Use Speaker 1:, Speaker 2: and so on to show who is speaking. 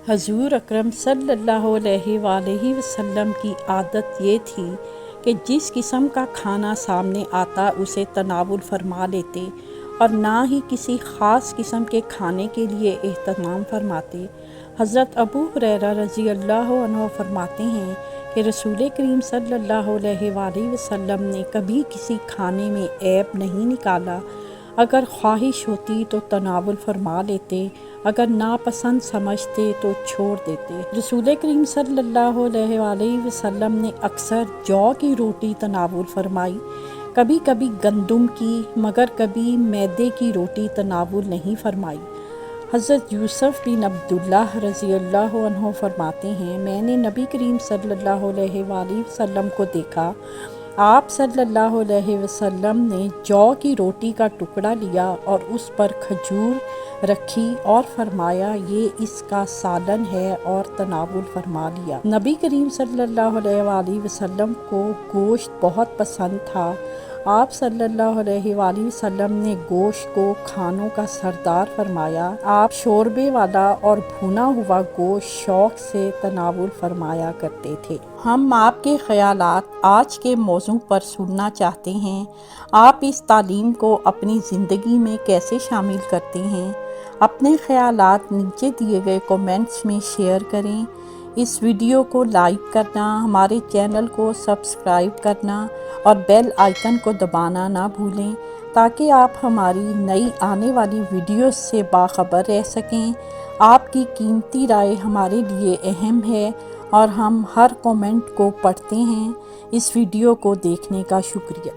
Speaker 1: حضور اکرم صلی اللہ علیہ وآلہ وسلم کی عادت یہ تھی کہ جس قسم کا کھانا سامنے آتا اسے تناول فرما لیتے اور نہ ہی کسی خاص قسم کے کھانے کے لیے اہتمام فرماتے۔ حضرت ابو ہریرہ رضی اللہ عنہ فرماتے ہیں کہ رسول کریم صلی اللہ علیہ وآلہ وسلم نے کبھی کسی کھانے میں عیب نہیں نکالا۔ اگر خواہش ہوتی تو تناول فرما لیتے، اگر ناپسند سمجھتے تو چھوڑ دیتے۔ رسول کریم صلی اللہ علیہ وآلہ وسلم نے اکثر جو کی روٹی تناول فرمائی، کبھی کبھی گندم کی، مگر کبھی میدے کی روٹی تناول نہیں فرمائی۔ حضرت یوسف بن عبداللہ رضی اللہ عنہ فرماتے ہیں، میں نے نبی کریم صلی اللہ علیہ وآلہ وسلم کو دیکھا، آپ صلی اللہ علیہ وسلم نے جو کی روٹی کا ٹکڑا لیا اور اس پر کھجور رکھی اور فرمایا یہ اس کا سالن ہے اور تناول فرما لیا۔ نبی کریم صلی اللہ علیہ وآلہ وسلم کو گوشت بہت پسند تھا۔ آپ صلی اللہ علیہ وآلہ وسلم نے گوشت کو کھانوں کا سردار فرمایا۔ آپ شوربے والا اور بھنا ہوا گوشت شوق سے تناول فرمایا کرتے تھے۔ ہم آپ کے خیالات آج کے موضوع پر سننا چاہتے ہیں۔ آپ اس تعلیم کو اپنی زندگی میں کیسے شامل کرتے ہیں؟ اپنے خیالات نیچے دیے گئے کومنٹس میں شیئر کریں۔ اس ویڈیو کو لائک کرنا، ہمارے چینل کو سبسکرائب کرنا اور بیل آئیکن کو دبانا نہ بھولیں تاکہ آپ ہماری نئی آنے والی ویڈیوز سے باخبر رہ سکیں۔ آپ کی قیمتی رائے ہمارے لیے اہم ہے اور ہم ہر کومنٹ کو پڑھتے ہیں۔ اس ویڈیو کو دیکھنے کا شکریہ۔